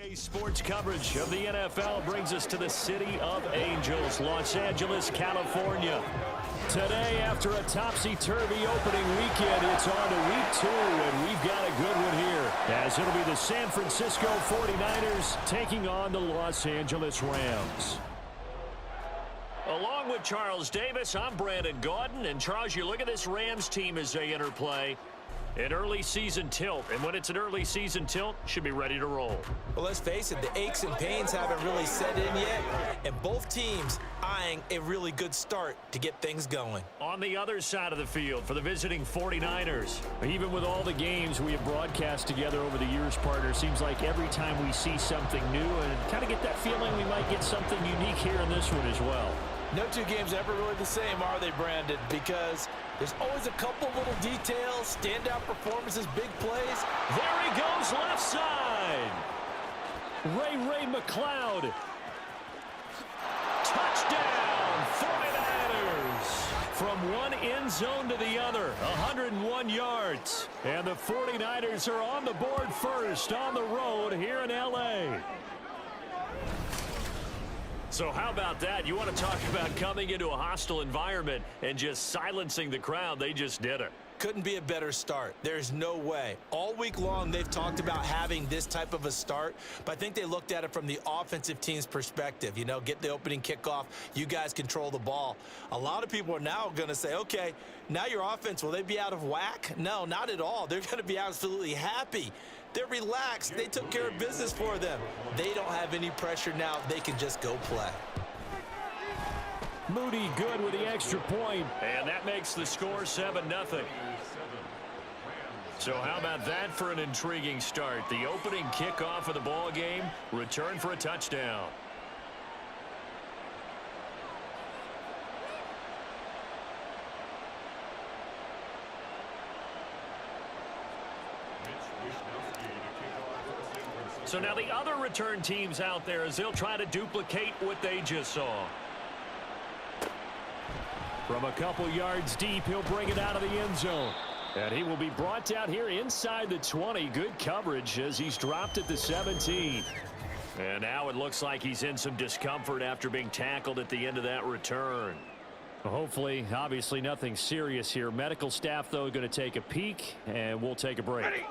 EA Sports coverage of the NFL brings us to the City of Angels, Los Angeles, California. Today, after a topsy-turvy opening weekend, it's on to week 2, and we've got a good one here, as it'll be the San Francisco 49ers taking on the Los Angeles Rams. Along with Charles Davis, I'm Brandon Gaudin, and Charles, you look at this Rams team as they enter play. An early season tilt, and when it's an early season tilt, should be ready to roll. Well, let's face it, the aches and pains haven't really set in yet, and both teams eyeing a really good start to get things going. On the other side of the field for the visiting 49ers, even with all the games we have broadcast together over the years, partner, seems like every time we see something new and kind of get that feeling we might get something unique here in this one as well. No two games ever really the same, are they, Brandon? Because there's always a couple little details, standout performances, big plays. There he goes, left side. Ray McLeod. Touchdown, 49ers. From one end zone to the other, 101 yards. And the 49ers are on the board first on the road here in L.A. So how about that? You want to talk about coming into a hostile environment and just silencing the crowd. They just did it. Couldn't be a better start. There's no way. All week long, they've talked about having this type of a start, but I think they looked at it from the offensive team's perspective. You know, get the opening kickoff. You guys control the ball. A lot of people are now going to say, okay, now your offense, will they be out of whack? No, not at all. They're going to be absolutely happy. They're relaxed. They took care of business for them. They don't have any pressure now. They can just go play. Moody good with the extra point, and that makes the score 7-0. So how about that for an intriguing start? The opening kickoff of the ball game, return for a touchdown. So now the other return teams out there as they'll try to duplicate what they just saw. From a couple yards deep, he'll bring it out of the end zone. And he will be brought down here inside the 20. Good coverage as he's dropped at the 17. And now it looks like he's in some discomfort after being tackled at the end of that return. Hopefully, obviously nothing serious here. Medical staff, though, going to take a peek, and we'll take a break. Ready.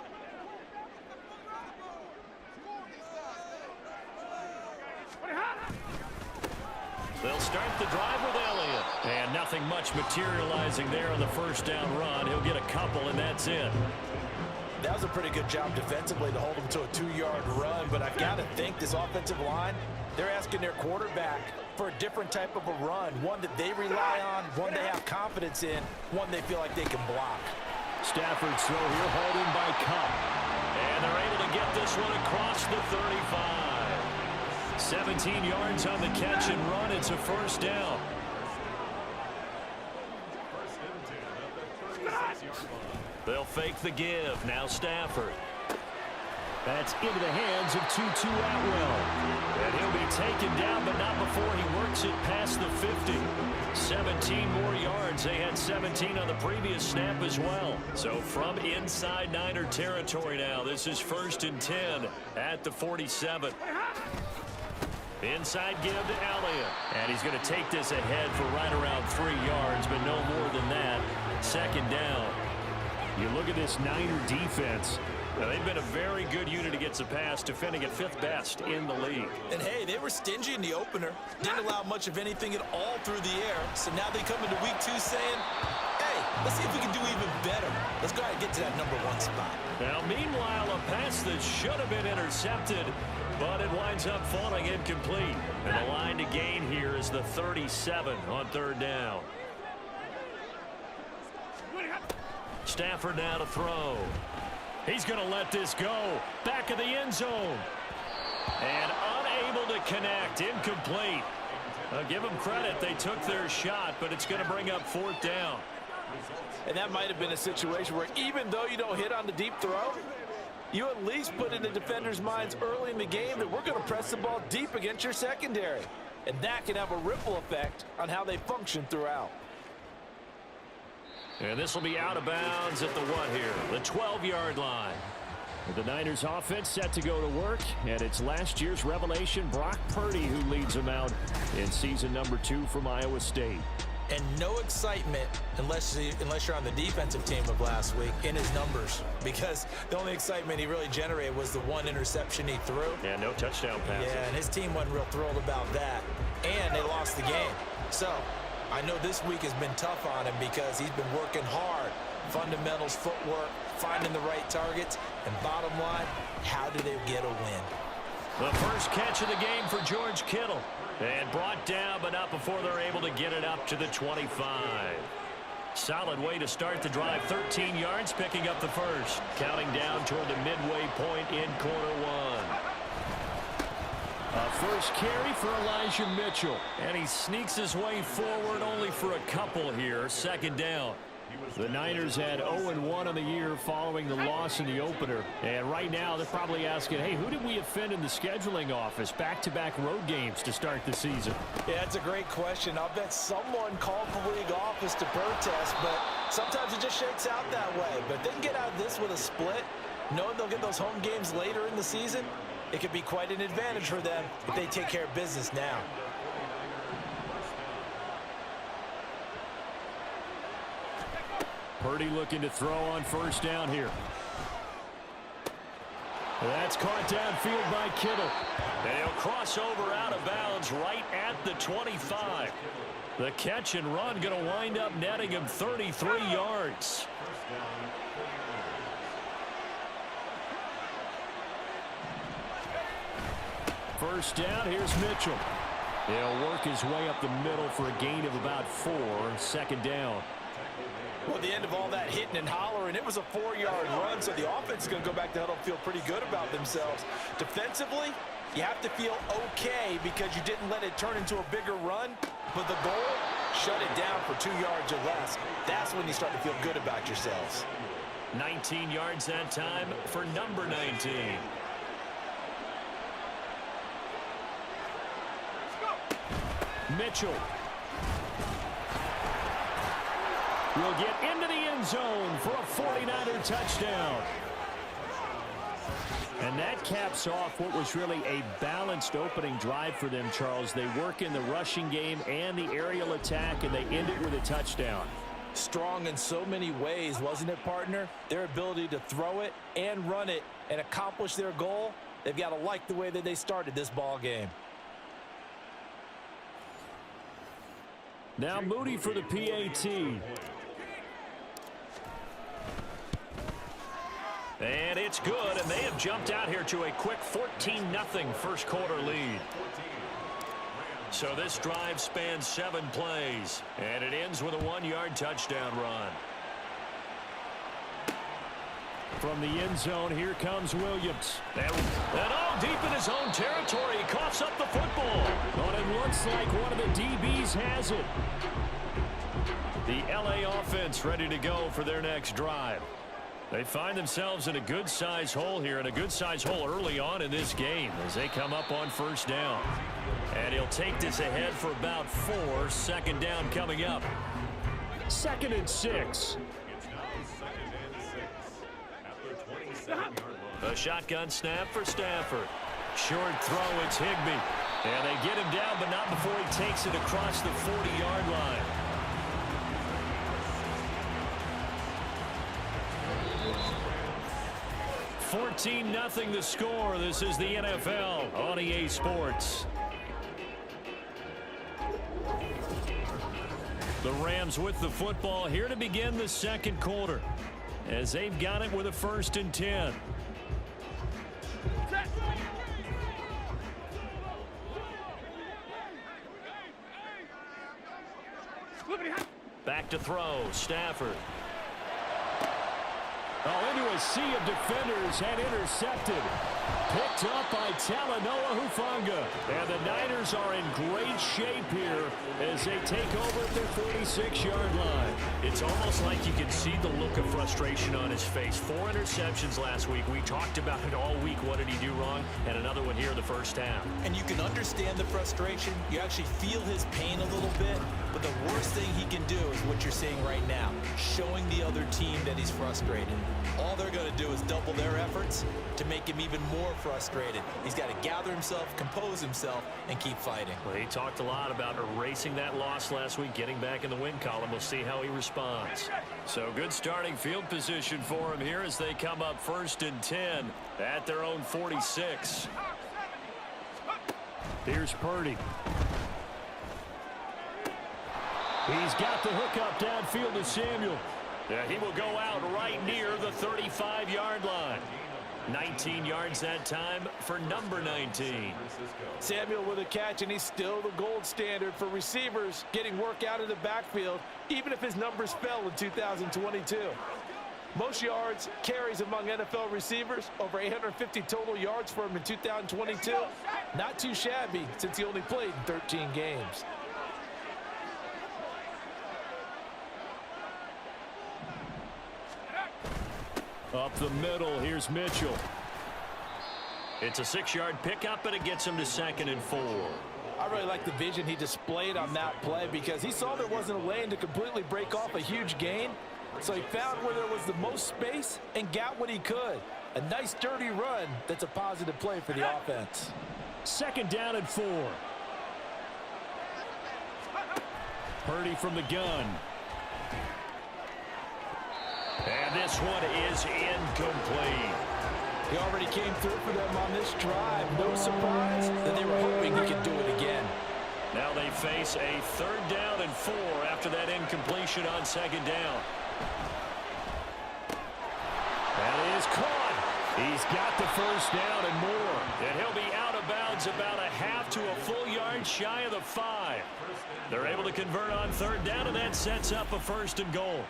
They'll start the drive with Elliott. And nothing much materializing there on the first down run. He'll get a couple, and that's it. That was a pretty good job defensively to hold him to a 2-yard run, but I've got to think this offensive line, they're asking their quarterback for a different type of a run, one that they rely on, one they have confidence in, one they feel like they can block. Stafford's throw here, holding by Cup. And they're able to get this one across the 35. 17 yards on the catch and run. It's a first down. They'll fake the give. Now Stafford. That's into the hands of Tutu Atwell. And he'll be taken down, but not before he works it past the 50. 17 more yards. They had 17 on the previous snap as well. So from inside Niner territory now, this is 1st and 10 at the 47. Inside give to Elliott. And he's going to take this ahead for right around 3 yards, but no more than that. 2nd down. You look at this Niner defense. Now, they've been a very good unit against the pass, defending at 5th best in the league. And, hey, they were stingy in the opener. Didn't allow much of anything at all through the air. So now they come into week 2 saying, hey, let's see if we can do even better. Let's go ahead and get to that #1 spot. Now, meanwhile, a pass that should have been intercepted, but it winds up falling incomplete. And the line to gain here is the 37 on 3rd down. Stafford now to throw. He's going to let this go. Back of the end zone. And unable to connect. Incomplete. I'll give them credit. They took their shot, but it's going to bring up 4th down. And that might have been a situation where even though you don't hit on the deep throw, you at least put in the defenders' minds early in the game that we're going to press the ball deep against your secondary. And that can have a ripple effect on how they function throughout. And this will be out of bounds at the what here? The 12-yard line. The Niners offense set to go to work, and it's last year's revelation Brock Purdy who leads them out in season number 2 from Iowa State. And no excitement unless you're on the defensive team of last week in his numbers, because the only excitement he really generated was the one interception he threw. Yeah, no touchdown passes. Yeah, and his team wasn't real thrilled about that, and they lost the game. So I know this week has been tough on him because he's been working hard. Fundamentals, footwork, finding the right targets, and bottom line, how do they get a win? The first catch of the game for George Kittle. And brought down, but not before they're able to get it up to the 25. Solid way to start the drive. 13 yards, picking up the first. Counting down toward the midway point in quarter 1. A first carry for Elijah Mitchell. And he sneaks his way forward only for a couple here. Second down. The Niners had 0-1 on the year following the loss in the opener. And right now they're probably asking, hey, who did we offend in the scheduling office? Back-to-back road games to start the season. Yeah, that's a great question. I'll bet someone called the league office to protest, but sometimes it just shakes out that way. But if they can get out of this with a split, knowing they'll get those home games later in the season, it could be quite an advantage for them if they take care of business now. Purdy looking to throw on first down here. That's caught downfield by Kittle. And he'll cross over out of bounds right at the 25. The catch and run going to wind up netting him 33 yards. First down, here's Mitchell. He'll work his way up the middle for a gain of about 4. Second down. Well, at the end of all that hitting and hollering, it was a 4-yard run, so the offense is going to go back to huddle and feel pretty good about themselves. Defensively, you have to feel okay because you didn't let it turn into a bigger run, but the goal, shut it down for 2 yards or less. That's when you start to feel good about yourselves. 19 yards that time for number 19. Mitchell will get into the end zone for a 49er touchdown. And that caps off what was really a balanced opening drive for them, Charles. They work in the rushing game and the aerial attack, and they end it with a touchdown. Strong in so many ways, wasn't it, partner? Their ability to throw it and run it and accomplish their goal, they've got to like the way that they started this ball game. Now Moody for the PAT. And it's good, and they have jumped out here to a quick 14-0 first quarter lead. So this drive spans 7 plays, and it ends with a 1-yard touchdown run. From the end zone, here comes Williams. And all deep in his own territory, he coughs up the football. Oh, and it looks like one of the DBs has it. The LA offense ready to go for their next drive. They find themselves in a good-sized hole here, and a good-sized hole early on in this game as they come up on first down. And he'll take this ahead for about 4. Second down coming up. 2nd and 6. A shotgun snap for Stafford. Short throw, it's Higbee. And they get him down, but not before he takes it across the 40-yard line. $14-0 the score. This is the NFL on EA Sports. The Rams with the football here to begin the second quarter, as they've got it with a 1st and 10. Back to throw, Stafford. Oh, into a sea of defenders and intercepted. picked up by Talanoa Hufanga. And the Niners are in great shape here as they take over at their 46-yard line. It's almost like you can see the look of frustration on his face. 4 interceptions last week. We talked about it all week. What did he do wrong? And another one here in the first half. And you can understand the frustration. You actually feel his pain a little bit. But the worst thing he can do is what you're seeing right now, showing the other team that he's frustrated. All they're going to do is double their efforts to make him even more frustrated. He's got to gather himself, compose himself, and keep fighting. Well, he talked a lot about erasing that loss last week, getting back in the win column. We'll see how he responds. So good starting field position for him here as they come up 1st and 10 at their own 46. Here's Purdy. He's got the hook up downfield to Samuel. Yeah, he will go out right near the 35-yard line. 19 yards that time for number 19. Samuel with a catch, and he's still the gold standard for receivers getting work out of the backfield, even if his numbers fell in 2022. Most yards, carries among NFL receivers, over 850 total yards for him in 2022. Not too shabby since he only played in 13 games. Up the middle, here's Mitchell. It's a 6-yard pickup, but it gets him to 2nd and 4. I really like the vision he displayed on that play because he saw there wasn't a lane to completely break off a huge gain. So he found where there was the most space and got what he could. A nice dirty run that's a positive play for the offense. 2nd down and 4. Purdy from the gun. And this one is incomplete. He already came through for them on this drive. No surprise that they were hoping he could do it again. Now they face a 3rd down and 4 after that incompletion on 2nd down. That is caught. He's got the 1st down and more. And he'll be out of bounds about a half to a full yard shy of the 5. They're able to convert on 3rd down, and that sets up a 1st and goal.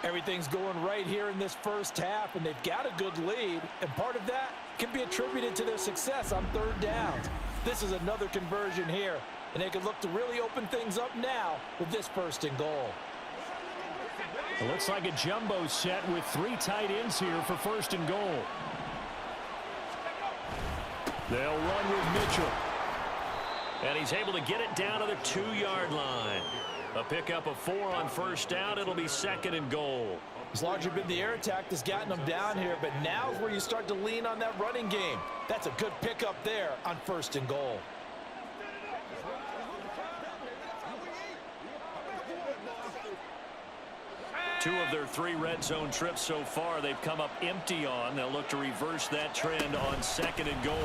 Everything's going right here in this first half, and they've got a good lead, and part of that can be attributed to their success on 3rd down. This is another conversion here, and they can look to really open things up now with this 1st and goal. It looks like a jumbo set with 3 tight ends here for 1st and goal. They'll run with Mitchell. And he's able to get it down to the 2-yard line. A pickup of 4 on 1st down. It'll be 2nd and goal. It's largely been the air attack that's gotten them down here, but now's where you start to lean on that running game. That's a good pickup there on 1st and goal. Two of their 3 red zone trips so far they've come up empty on. They'll look to reverse that trend on 2nd and goal.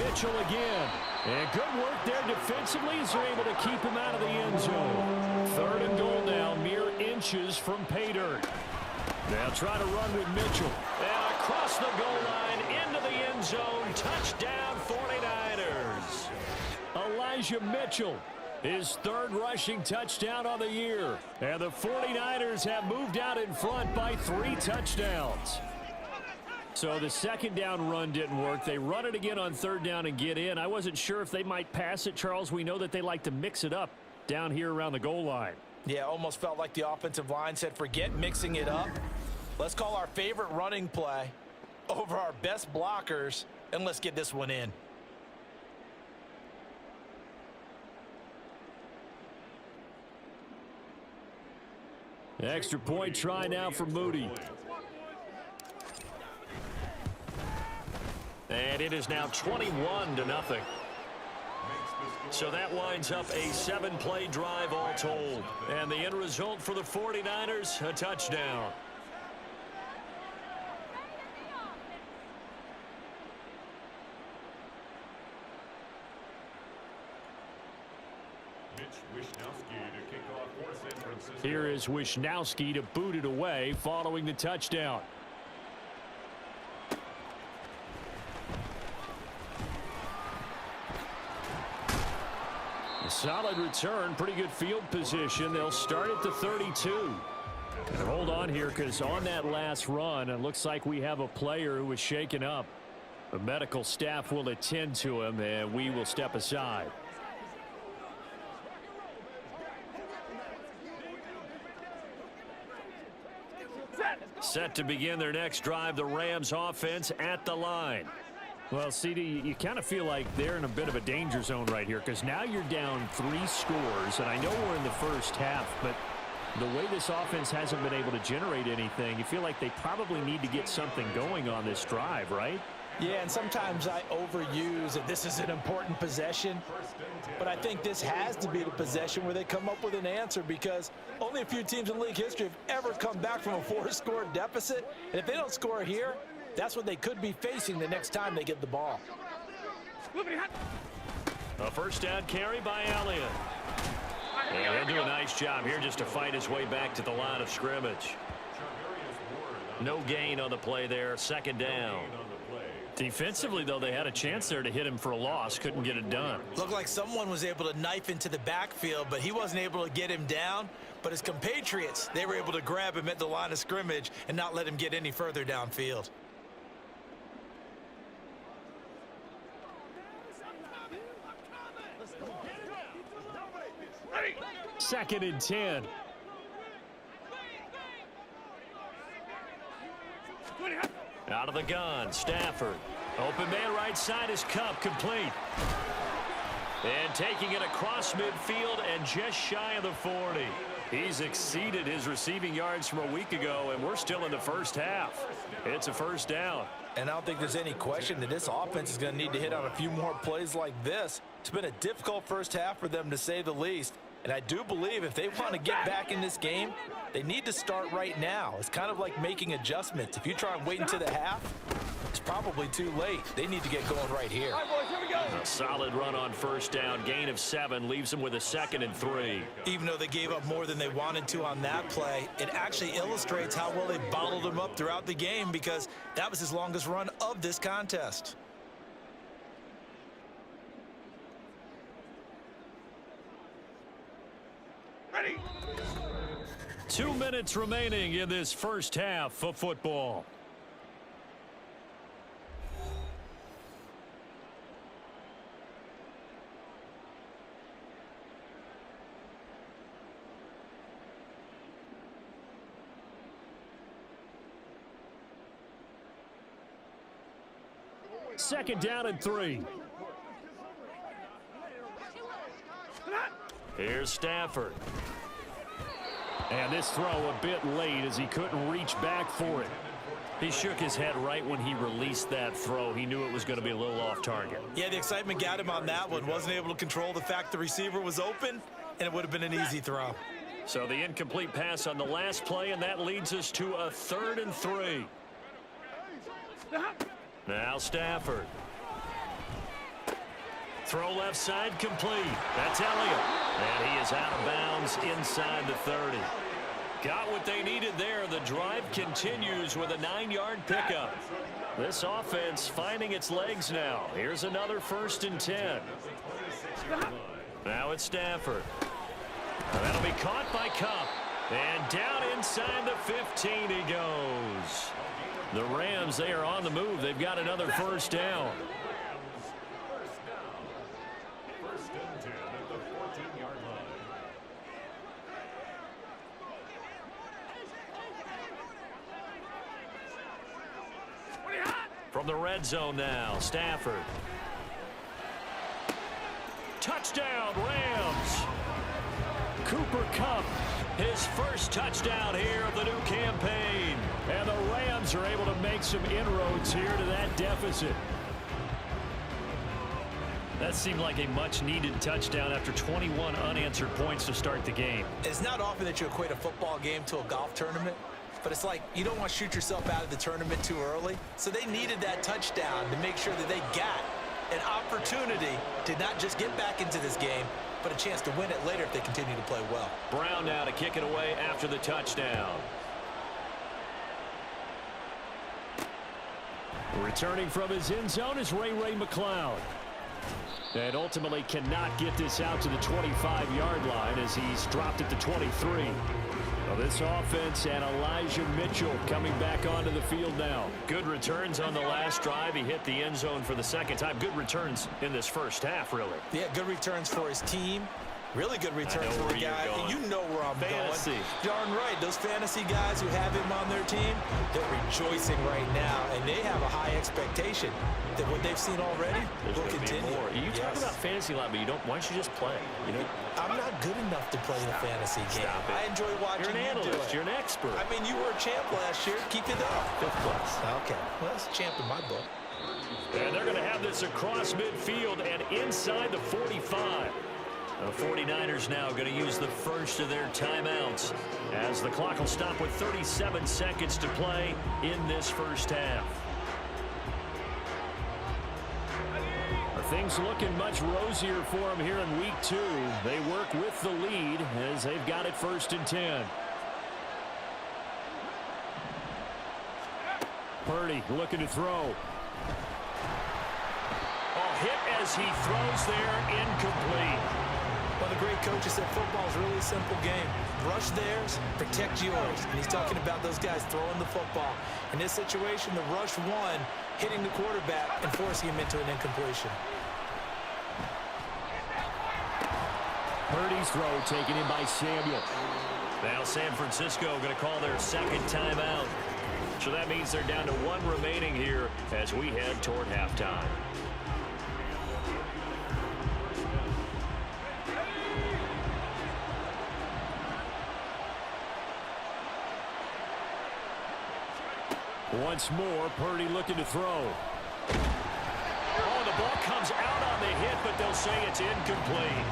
Mitchell again. And good work there defensively as they're able to keep him out of the end zone. 3rd and goal now, mere inches from pay dirt. They'll try to run with Mitchell. And across the goal line into the end zone. Touchdown 49ers. Elijah Mitchell. His 3rd rushing touchdown on the year. And the 49ers have moved out in front by 3 touchdowns. So the 2nd down run didn't work. They run it again on 3rd down and get in. I wasn't sure if they might pass it, Charles. We know that they like to mix it up down here around the goal line. Yeah, almost felt like the offensive line said, forget mixing it up. Let's call our favorite running play over our best blockers, and let's get this one in. Extra point try now for Moody. And it is now 21-0. So that winds up a 7-play drive all told. And the end result for the 49ers, a touchdown. Here is Wishnowski to boot it away following the touchdown. A solid return, pretty good field position. They'll start at the 32. And hold on here because on that last run, it looks like we have a player who was shaken up. The medical staff will attend to him, and we will step aside. Set to begin their next drive, the Rams offense at the line. Well, CD, you kind of feel like they're in a bit of a danger zone right here because now you're down 3 scores, and I know we're in the first half, but the way this offense hasn't been able to generate anything, you feel like they probably need to get something going on this drive, right? Yeah, and sometimes I overuse that this is an important possession, but I think this has to be the possession where they come up with an answer because only a few teams in league history have ever come back from a 4-score deficit, and if they don't score here, that's what they could be facing the next time they get the ball. A first down carry by Elliott. And he'll do a nice job here just to fight his way back to the line of scrimmage. No gain on the play there, second down. Defensively, though, they had a chance there to hit him for a loss. Couldn't get it done. Looked like someone was able to knife into the backfield, but he wasn't able to get him down. But his compatriots, they were able to grab him at the line of scrimmage and not let him get any further downfield. Second and 10. Out of the gun, Stafford. Open man right side is Cup, complete. And taking it across midfield and just shy of the 40. He's exceeded his receiving yards from a week ago, and we're still in the first half. It's a first down. And I don't think there's any question that this offense is going to need to hit on a few more plays like this. It's been a difficult first half for them, to say the least. And I do believe if they want to get back in this game, they need to start right now. It's kind of like making adjustments. If you try and wait until the half, it's probably too late. They need to get going right here. All right, boys, here we go. A solid run on first down. Gain of 7 leaves them with a 2nd and 3. Even though they gave up more than they wanted to on that play, it actually illustrates how well they bottled him up throughout the game because that was his longest run of this contest. Ready. 2 minutes remaining in this first half of football. Second down and 3. Here's Stafford. And this throw a bit late as he couldn't reach back for it. He shook his head right when he released that throw. He knew it was going to be a little off target. Yeah, the excitement got him on that one. Wasn't able to control the fact the receiver was open, and it would have been an easy throw. So the incomplete pass on the last play, and that leads us to a 3rd and 3. Now Stafford. Throw left side complete. That's Elliott. And he is out of bounds inside the 30. Got what they needed there. The drive continues with a 9-yard pickup. This offense finding its legs now. Here's another 1st and 10. Now it's Stafford. That'll be caught by Cup. And down inside the 15 he goes. The Rams, they are on the move. They've got another first down. From the red zone now, Stafford. Touchdown, Rams. Cooper Kupp, his first touchdown here of the new campaign. And the Rams are able to make some inroads here to that deficit. That seemed like a much-needed touchdown after 21 unanswered points to start the game. It's not often that you equate a football game to a golf tournament, but it's like you don't want to shoot yourself out of the tournament too early. So they needed that touchdown to make sure that they got an opportunity to not just get back into this game, but a chance to win it later if they continue to play well. Brown now to kick it away after the touchdown. Returning from his end zone is Ray McCloud. And ultimately cannot get this out to the 25-yard line as he's dropped it to 23. Well, this offense and Elijah Mitchell coming back onto the field now. Good returns on the last drive. He hit the end zone for the second time. Good returns in this first half, really. Yeah, good returns for his team. Really good returns for the guy. You know where I'm Fantasy. going. Darn right. Those fantasy guys who have him on their team, they're rejoicing right now, and they have a high expectation that what they've seen already will continue. More. You talk about fantasy a lot, but you don't. Why don't you just play? You know, I'm not good enough to play the fantasy game. I enjoy watching You're an analyst. You're an expert. I mean, you were a champ last year. Keep it up. 5th place. Okay. Well, that's a champ in my book. And they're going to have this across midfield and inside the 45. The 49ers now going to use the first of their timeouts as the clock will stop with 37 seconds to play in this first half. Are things looking much rosier for them here in week 2. They work with the lead as they've got it 1st and 10. Purdy looking to throw. Hit as he throws there, incomplete. Well, the great coach has said football is really a simple game. Rush theirs, protect yours. And he's talking about those guys throwing the football. In this situation, the rush one, hitting the quarterback and forcing him into an incompletion. Purdy's throw taken in by Samuel. Now San Francisco going to call their second timeout. So that means they're down to 1 remaining here as we head toward halftime. Once more, Purdy looking to throw. Oh, the ball comes out on the hit, but they'll say it's incomplete.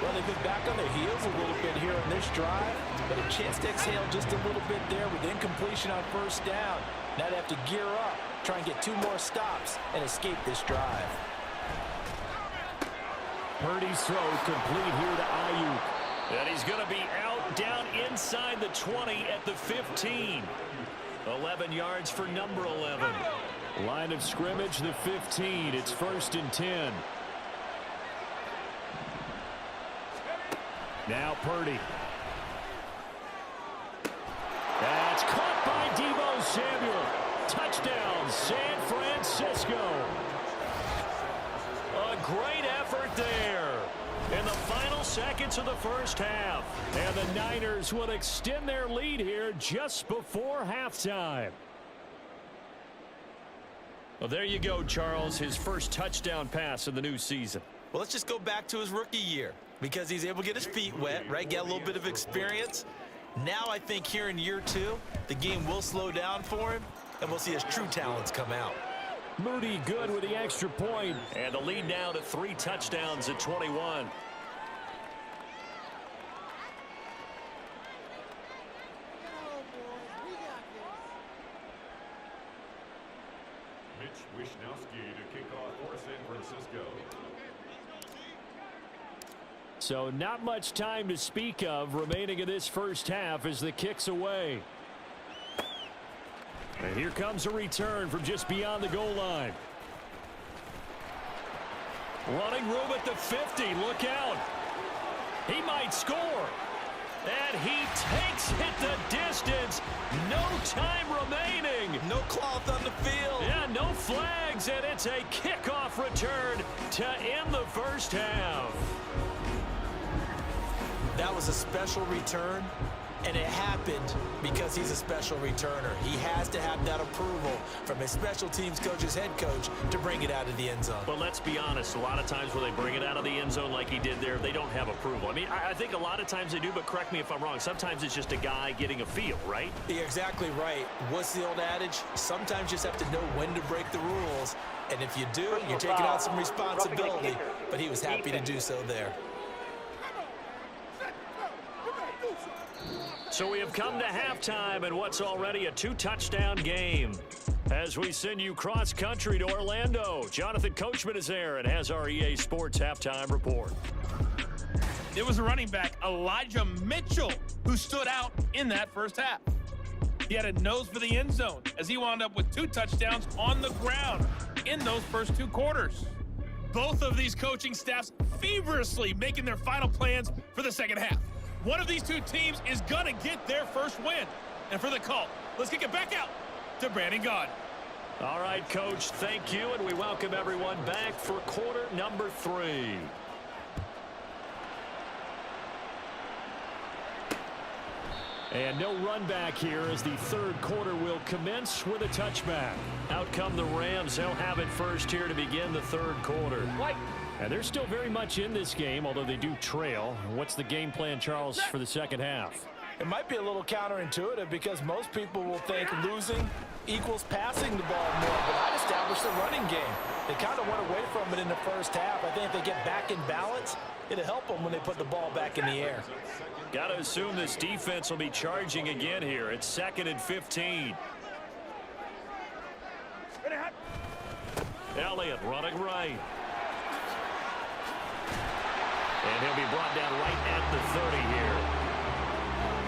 Well, they've been back on their heels a little bit here in this drive, but a chance to exhale just a little bit there with incompletion on 1st down. Now they have to gear up, try and get 2 more stops, and escape this drive. Purdy's throw complete here to Ayuk. And he's going to be out down inside the 20 at the 15. 11 yards for number 11. Line of scrimmage, the 15. It's 1st and 10. Now Purdy. That's caught by Deebo Samuel. Touchdown, San Francisco. A great effort there in the final seconds of the first half. And the Niners will extend their lead here just before halftime. Well, there you go, Charles. His first touchdown pass of the new season. Well, let's just go back to his rookie year because he's able to get his feet wet, right? Get a little bit of experience. Now I think here in year 2, the game will slow down for him, and we'll see his true talents come out. Moody good with the extra point. And the lead now to 3 touchdowns at 21. Mitch Wishnowsky to kick off for San Francisco. So not much time to speak of remaining in this first half as the kick's away. And here comes a return from just beyond the goal line. Running room at the 50. Look out. He might score. And he takes it the distance. No time remaining. No cloth on the field. Yeah, no flags, and it's a kickoff return to end the first half. That was a special return, and it happened because he's a special returner. He has to have that approval from his special teams coach's head coach to bring it out of the end zone. But let's be honest, a lot of times when they bring it out of the end zone like he did there, they don't have approval. I mean, I think a lot of times they do, but correct me if I'm wrong. Sometimes it's just a guy getting a feel, right? You're exactly right. What's the old adage? Sometimes you just have to know when to break the rules. And if you do, you're taking on some responsibility. But he was happy to do so there. So we have come to halftime in what's already a 2-touchdown game. As we send you cross-country to Orlando, Jonathan Coachman is there and has our EA Sports halftime report. It was a running back, Elijah Mitchell, who stood out in that first half. He had a nose for the end zone as he wound up with 2 touchdowns on the ground in those first 2 quarters. both of these coaching staffs feverishly making their final plans for the second half. One of these two teams is going to get their first win. And for the call, let's kick it back out to Brandon Gaudin. All right, Coach, thank you, and we welcome everyone back for quarter number 3. And no run back here as the third quarter will commence with a touchback. Out come the Rams. They'll have it first here to begin the third quarter. And they're still very much in this game, although they do trail. What's the game plan, Charles, for the second half? It might be a little counterintuitive because most people will think losing equals passing the ball more, but I'd establish the running game. They kind of went away from it in the first half. I think if they get back in balance, it'll help them when they put the ball back in the air. Got to assume this defense will be charging again here. It's 2nd and 15. Elliott running right. And he'll be brought down right at the 30 here.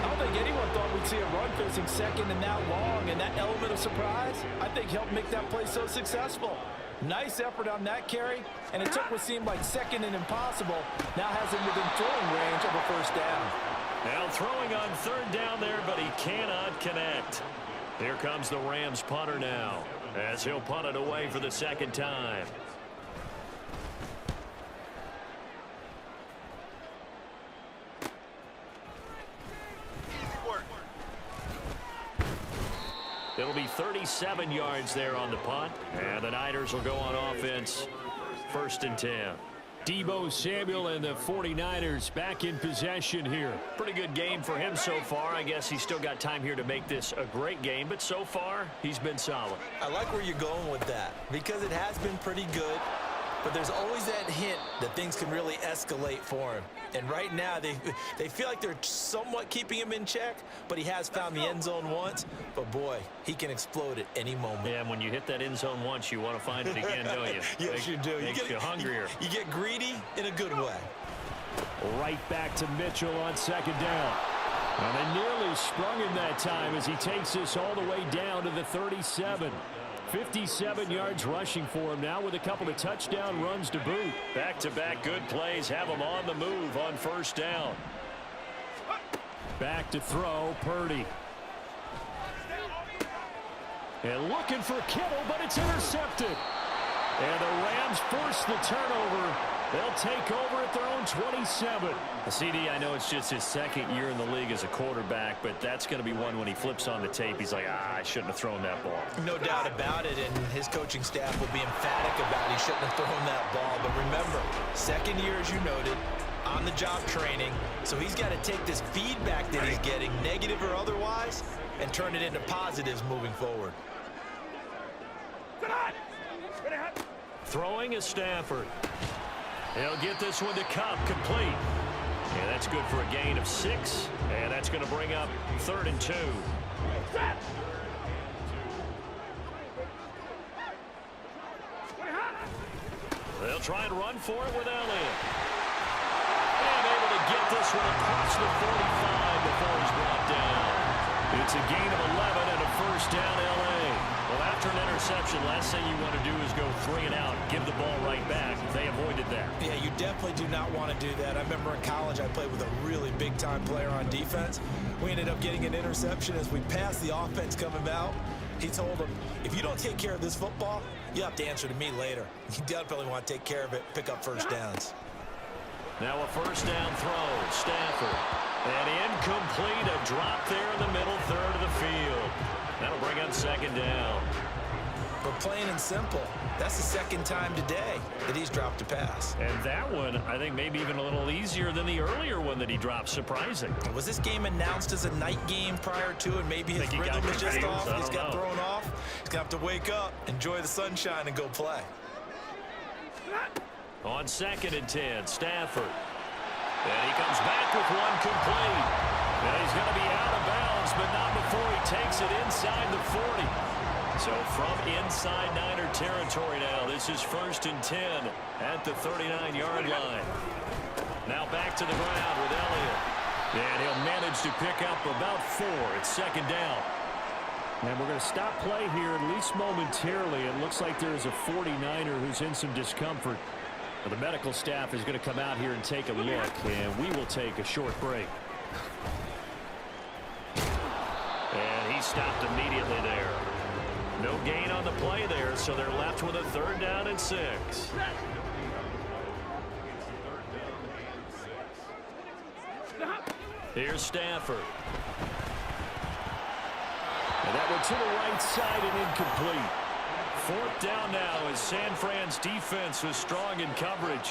I don't think anyone thought we'd see a run facing second and that long, and that element of surprise, I think, helped make that play so successful. Nice effort on that carry, and it took what seemed like second and impossible, now has him within throwing range of a first down. Now throwing on third down there, but he cannot connect. Here comes the Rams punter now, as he'll punt it away for the second time. It'll be 37 yards there on the punt, and the Niners will go on offense, 1st and 10. Deebo Samuel and the 49ers back in possession here. Pretty good game for him so far. I guess he's still got time here to make this a great game, but so far, he's been solid. I like where you're going with that because it has been pretty good, but there's always that hint that things can really escalate for him. And right now, they feel like they're somewhat keeping him in check, but he has found the end zone once. But, boy, he can explode at any moment. Yeah, and when you hit that end zone once, you want to find it again, don't you? Yes, you do. Makes you hungrier. You get greedy in a good way. Right back to Mitchell on 2nd down. And they nearly sprung him that time as he takes this all the way down to the 37. 57 yards rushing for him now with a couple of touchdown runs to boot. Back-to-back good plays have him on the move on 1st down. Back to throw, Purdy. And looking for Kittle, but it's intercepted. And the Rams force the turnover. They'll take over at their own 27. CD, I know it's just his 2nd year in the league as a quarterback, but that's going to be one when he flips on the tape. He's like, I shouldn't have thrown that ball. No doubt about it, and his coaching staff will be emphatic about he shouldn't have thrown that ball. But remember, 2nd year, as you noted, on-the-job training, so he's got to take this feedback that he's getting, negative or otherwise, and turn it into positives moving forward. Throwing is Stafford. He'll get this one to Cup, complete. And that's good for a gain of 6. And that's going to bring up 3rd and 2. They'll try and run for it with Elliott. And able to get this one across the 45 before he's brought down. It's a gain of 11 and a 1st down, L.A. Well, after an interception, last thing you want to do is go 3 and out, give the ball right back. They avoided that. Yeah, you definitely do not want to do that. I remember in college I played with a really big-time player on defense. We ended up getting an interception as we passed the offense coming out. He told him, if you don't take care of this football, you have to answer to me later. You definitely want to take care of it, pick up 1st downs. Now a 1st down throw, Stafford. And incomplete, a drop there in the middle 3rd of the field. That'll bring up 2nd down. But plain and simple, that's the 2nd time today that he's dropped a pass. And that one, I think maybe even a little easier than the earlier one that he dropped, surprising. Was this game announced as a night game prior to it? Maybe his rhythm is just off. He's got thrown off. He's going to have to wake up, enjoy the sunshine, and go play. On 2nd and 10, Stafford. And he comes back with one complete. And he's going to be out of bounds, but not before he takes it inside the 40. So from inside Niner territory now, this is 1st and 10 at the 39-yard line. Now back to the ground with Elliott. And he'll manage to pick up about 4 at 2nd down. And we're going to stop play here, at least momentarily. It looks like there is a 49er who's in some discomfort. The medical staff is going to come out here and take a look, and we will take a short break. And he stopped immediately there. No gain on the play there, so they're left with a 3rd down and 6. Here's Stafford. And that went to the right side and incomplete. 4th down now as San Fran's defense was strong in coverage.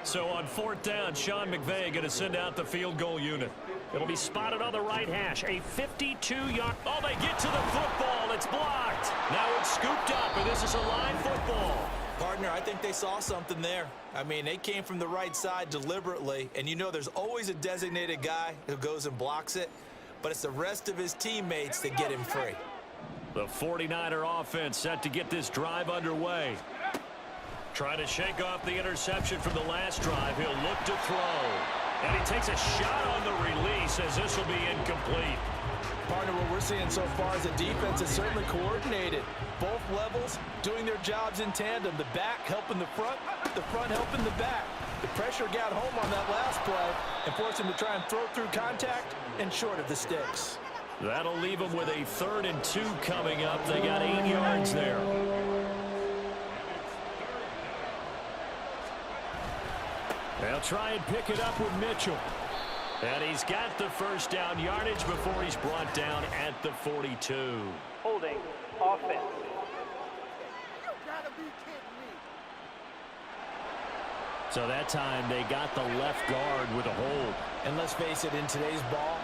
So on 4th down, Sean McVay going to send out the field goal unit. It'll be spotted on the right hash. A 52-yard. Oh, they get to the football. It's blocked. Now it's scooped up, and this is a line football. Partner, I think they saw something there. I mean, they came from the right side deliberately, and you know there's always a designated guy who goes and blocks it, but it's the rest of his teammates that get him free. The 49er offense set to get this drive underway. Trying to shake off the interception from the last drive. He'll look to throw. And he takes a shot on the release as this will be incomplete. Partner, what we're seeing so far is the defense is certainly coordinated. Both levels doing their jobs in tandem. The back helping the front helping the back. The pressure got home on that last play and forced him to try and throw through contact and short of the sticks. That'll leave them with a 3rd and 2 coming up. They got 8 yards there. They'll try and pick it up with Mitchell. And he's got the 1st down yardage before he's brought down at the 42. Holding offense. So that time they got the left guard with a hold. And let's face it, in today's ball,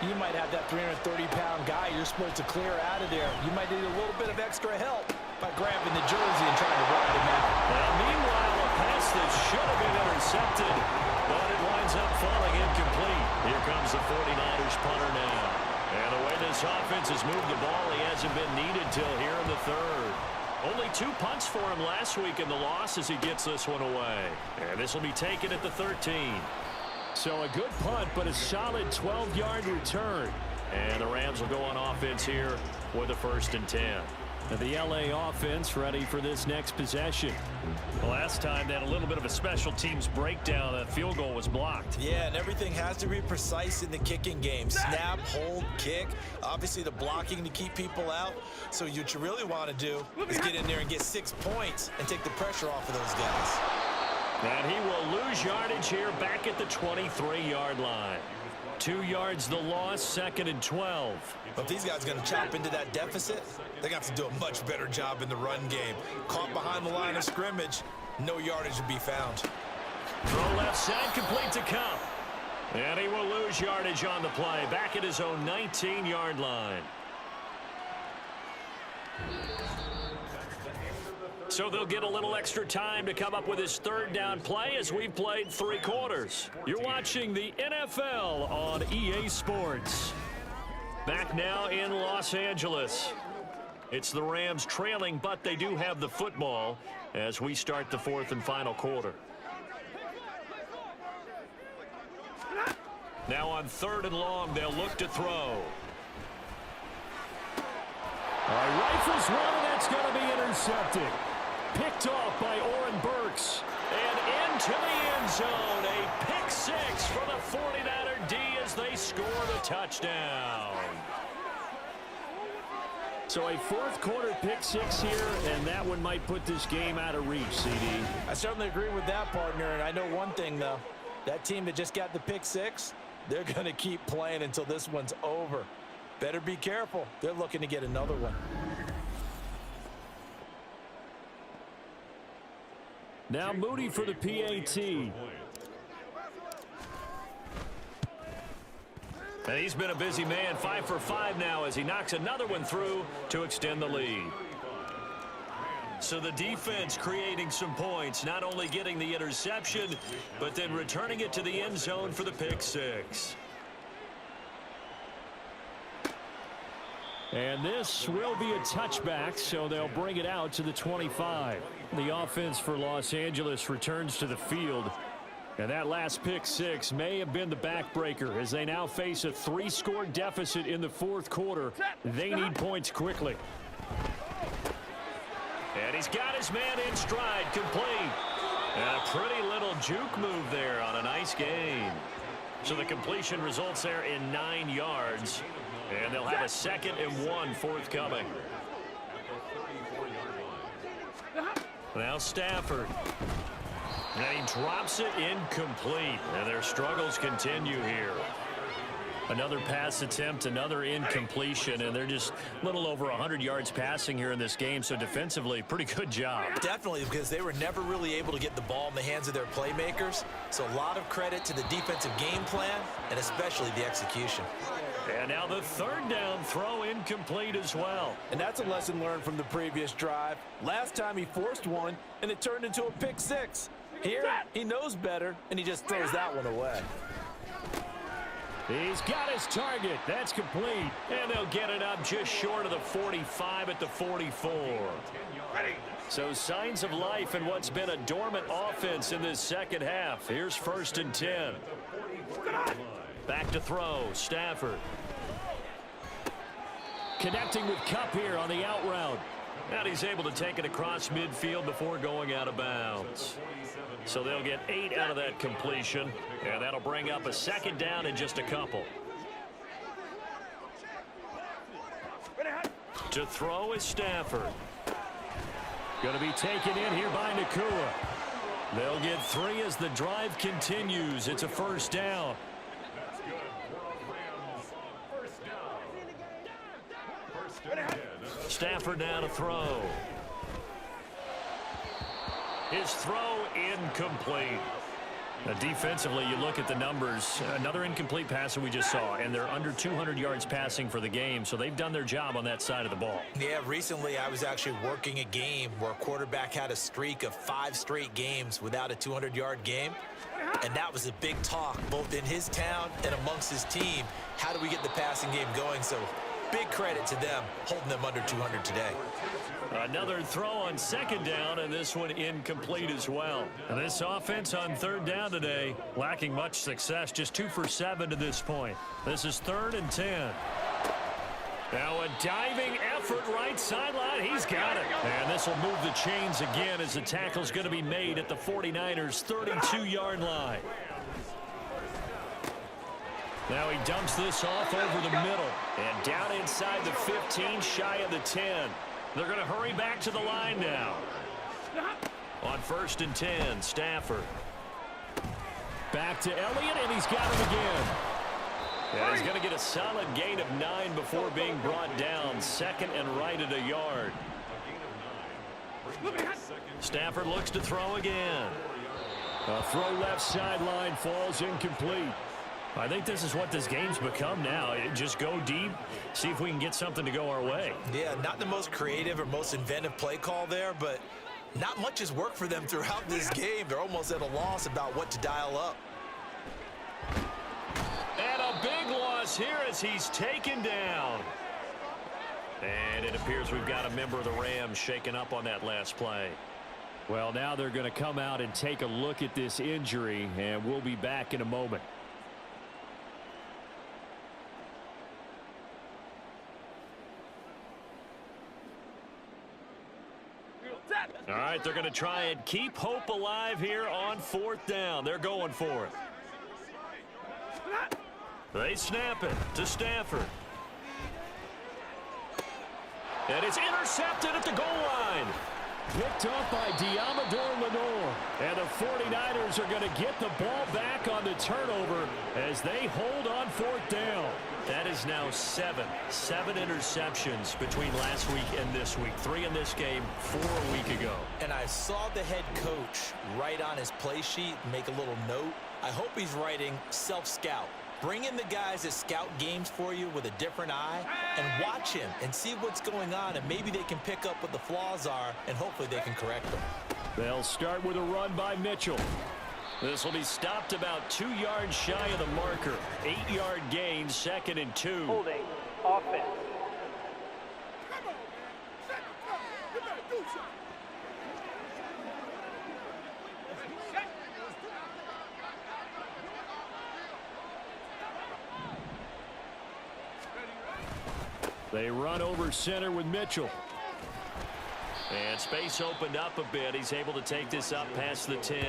you might have that 330-pound guy you're supposed to clear out of there. You might need a little bit of extra help by grabbing the jersey and trying to ride him out. Well, meanwhile, a pass that should have been intercepted, but it winds up falling incomplete. Here comes the 49ers punter now. And the way this offense has moved the ball, he hasn't been needed till here in the 3rd. Only 2 punts for him last week in the loss as he gets this one away. And this will be taken at the 13. So a good punt, but a solid 12-yard return. And the Rams will go on offense here with a 1st and 10. The LA offense ready for this next possession. The last time they had a little bit of a special teams breakdown. That field goal was blocked. Yeah, and everything has to be precise in the kicking game. Snap, hold, kick. Obviously the blocking to keep people out. So what you really want to do is get in there and get 6 points and take the pressure off of those guys. And he will lose yardage here back at the 23-yard line. 2 yards the loss, 2nd and 12. But if these guys are going to chop into that deficit, they're going to have to do a much better job in the run game. Caught behind the line of scrimmage, no yardage to be found. Throw left side, complete to Cup. And he will lose yardage on the play, back at his own 19-yard line. So they'll get a little extra time to come up with his 3rd down play as we've played 3 quarters. You're watching the NFL on EA Sports. Back now in Los Angeles. It's the Rams trailing, but they do have the football as we start the 4th and final quarter. Now on 3rd and long, they'll look to throw. Rifles one, and that's going to be intercepted. Picked off by Oren Burks. And into the end zone. A pick 6 for the 49er D as they score the touchdown. So a 4th quarter pick 6 here, and that one might put this game out of reach, CD. I certainly agree with that, partner. And I know one thing, though. That team that just got the pick 6, they're going to keep playing until this one's over. Better be careful. They're looking to get another one. Now Moody for the PAT. And he's been a busy man, 5 for 5 now as he knocks another one through to extend the lead. So the defense creating some points, not only getting the interception, but then returning it to the end zone for the pick 6. And this will be a touchback, so they'll bring it out to the 25. The offense for Los Angeles returns to the field. And that last pick 6 may have been the backbreaker as they now face a 3-score deficit in the 4th quarter. They need points quickly. And he's got his man in stride, complete. And a pretty little juke move there on a nice gain. So the completion results there in 9 yards. And they'll have a 2nd and 1 forthcoming. Now Stafford. And he drops it incomplete. And their struggles continue here. Another pass attempt, another incompletion, and they're just a little over 100 yards passing here in this game, so defensively, pretty good job. Definitely, because they were never really able to get the ball in the hands of their playmakers, so a lot of credit to the defensive game plan, and especially the execution. And now the 3rd down throw incomplete as well. And that's a lesson learned from the previous drive. Last time he forced one, and it turned into a pick 6. Here, he knows better, and he just throws that one away. He's got his target. That's complete. And they'll get it up just short of the 45 at the 44. So signs of life in what's been a dormant offense in this 2nd half. Here's 1st and 10. Back to throw. Stafford. Connecting with Kupp here on the out route. And he's able to take it across midfield before going out of bounds. So they'll get 8 out of that completion, and that'll bring up a 2nd down in just a couple. To throw is Stafford. Going to be taken in here by Nakua. They'll get 3 as the drive continues. It's a 1st down. Stafford now to throw. His throw incomplete. Now defensively, you look at the numbers. Another incomplete pass that we just saw, and they're under 200 yards passing for the game, so they've done their job on that side of the ball. Yeah, recently I was actually working a game where a quarterback had a streak of 5 straight games without a 200-yard game, and that was a big talk both in his town and amongst his team. How do we get the passing game going? So big credit to them holding them under 200 today. Another throw on 2nd down, and this one incomplete as well. And this offense on 3rd down today, lacking much success, just 2 for 7 to this point. This is 3rd and 10. Now a diving effort right sideline. He's got it. And this will move the chains again as the tackle's going to be made at the 49ers' 32-yard line. Now he dumps this off over the middle. And down inside the 15, shy of the 10. They're going to hurry back to the line now. On 1st and 10, Stafford. Back to Elliott, and he's got it again. And he's going to get a solid gain of 9 before being brought down. 2nd and right at a yard. Stafford looks to throw again. A throw left sideline falls incomplete. I think this is what this game's become now. Just go deep, see if we can get something to go our way. Yeah, not the most creative or most inventive play call there, but not much has worked for them throughout this game. They're almost at a loss about what to dial up. And a big loss here as he's taken down. And it appears we've got a member of the Rams shaken up on that last play. Well, now they're going to come out and take a look at this injury, and we'll be back in a moment. All right, they're going to try and keep hope alive here on 4th down. They're going for it. They snap it to Stafford. And it's intercepted at the goal line. Picked off by Diamador Lenore. And the 49ers are going to get the ball back on the turnover as they hold on 4th down. That is now 7 interceptions between last week and this week. 3 in this game, 4 a week ago. And I saw the head coach write on his play sheet, make a little note. I hope he's writing self-scout. Bring in the guys that scout games for you with a different eye and watch him and see what's going on, and maybe they can pick up what the flaws are, and hopefully they can correct them. They'll start with a run by Mitchell. This will be stopped about 2 yards shy of the marker. 8-yard gain, 2nd and 2. Holding offense. They run over center with Mitchell. And space opened up a bit. He's able to take this up past the 10.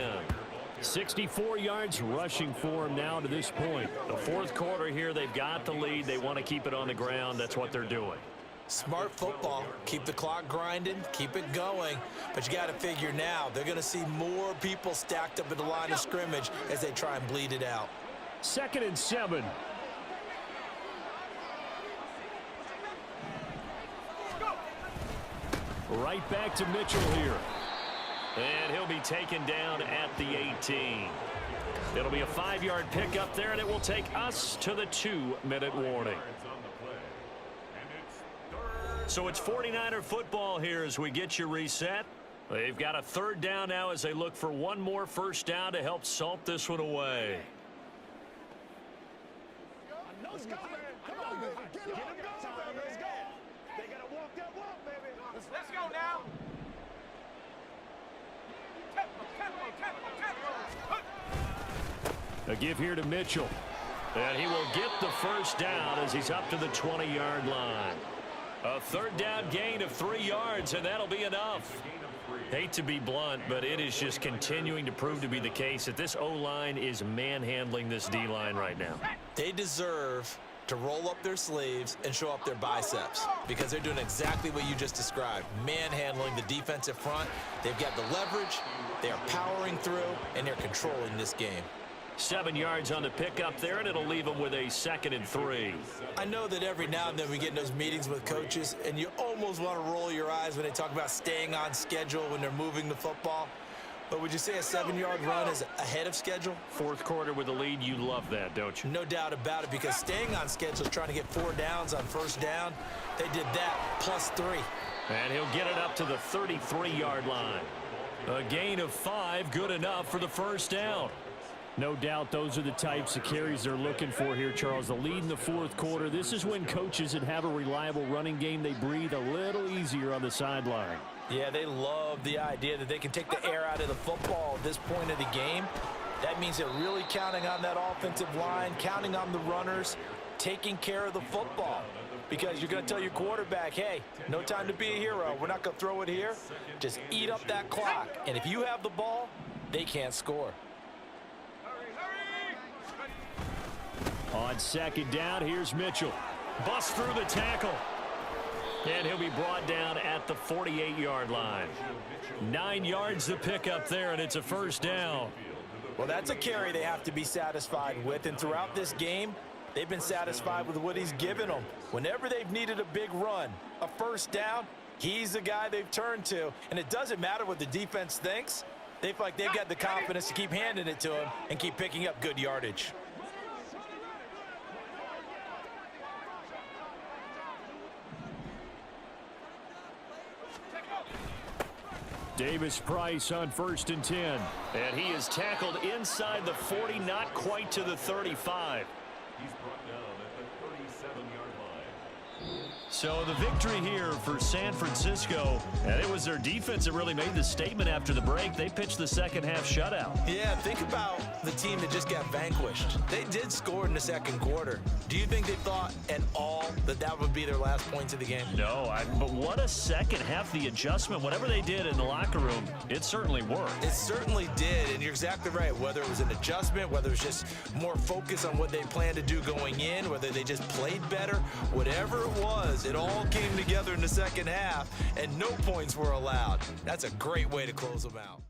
64 yards rushing for him now to this point. The fourth quarter here, they've got the lead. They want to keep it on the ground. That's what they're doing. Smart football. Keep the clock grinding, keep it going. But you got to figure now, they're going to see more people stacked up at the line of scrimmage as they try and bleed it out. 2nd and 7. Right back to Mitchell here. And he'll be taken down at the 18. It'll be a 5-yard pickup there, and it will take us to the 2-minute warning. So it's 49er football here as we get you reset. They've got a 3rd down now as they look for one more first down to help salt this one away. Let's go, man. Come on, man. Get him going, man. Let's go. They got to walk that walk, baby. Let's go now. A give here to Mitchell. And he will get the first down as he's up to the 20-yard line. A 3rd down gain of 3 yards, and that'll be enough. Hate to be blunt, but it is just continuing to prove to be the case that this O-line is manhandling this D-line right now. They deserve to roll up their sleeves and show up their biceps because they're doing exactly what you just described, manhandling the defensive front. They've got the leverage, they are powering through, and they're controlling this game. 7 yards on the pickup there, and it'll leave them with a 2nd and 3. I know that every now and then we get in those meetings with coaches, and you almost want to roll your eyes when they talk about staying on schedule when they're moving the football. But would you say a 7-yard run is ahead of schedule? Fourth quarter with a lead, you love that, don't you? No doubt about it, because staying on schedule is trying to get 4 downs on first down. They did that plus 3. And he'll get it up to the 33-yard line. A gain of 5, good enough for the first down. No doubt those are the types of carries they're looking for here, Charles. The lead in the fourth quarter. This is when coaches that have a reliable running game, they breathe a little easier on the sideline. Yeah, they love the idea that they can take the air out of the football at this point of the game. That means they're really counting on that offensive line, counting on the runners, taking care of the football. Because you're going to tell your quarterback, hey, no time to be a hero. We're not going to throw it here. Just eat up that clock. And if you have the ball, they can't score. On 2nd down, here's Mitchell. Bust through the tackle. And he'll be brought down at the 48-yard line. 9 yards to pick up there, and it's a first down. Well, that's a carry they have to be satisfied with. And throughout this game, they've been satisfied with what he's given them. Whenever they've needed a big run, a first down, he's the guy they've turned to. And it doesn't matter what the defense thinks. They feel like they've got the confidence to keep handing it to him and keep picking up good yardage. Davis Price on 1st and 10. And he is tackled inside the 40, not quite to the 35. He's brought down at the 37-yard line. So the victory here for San Francisco, and it was their defense that really made the statement after the break. They pitched the second half shutout. Yeah, think about the team that just got vanquished. They did score in the second quarter. Do you think they thought at all that that would be their last points of the game? No, but what a second half. The adjustment, whatever they did in the locker room, it certainly worked. It certainly did, and you're exactly right. Whether it was an adjustment, whether it was just more focus on what they planned to do going in, whether they just played better, whatever it was, it all came together in the second half, and no points were allowed. That's a great way to close them out.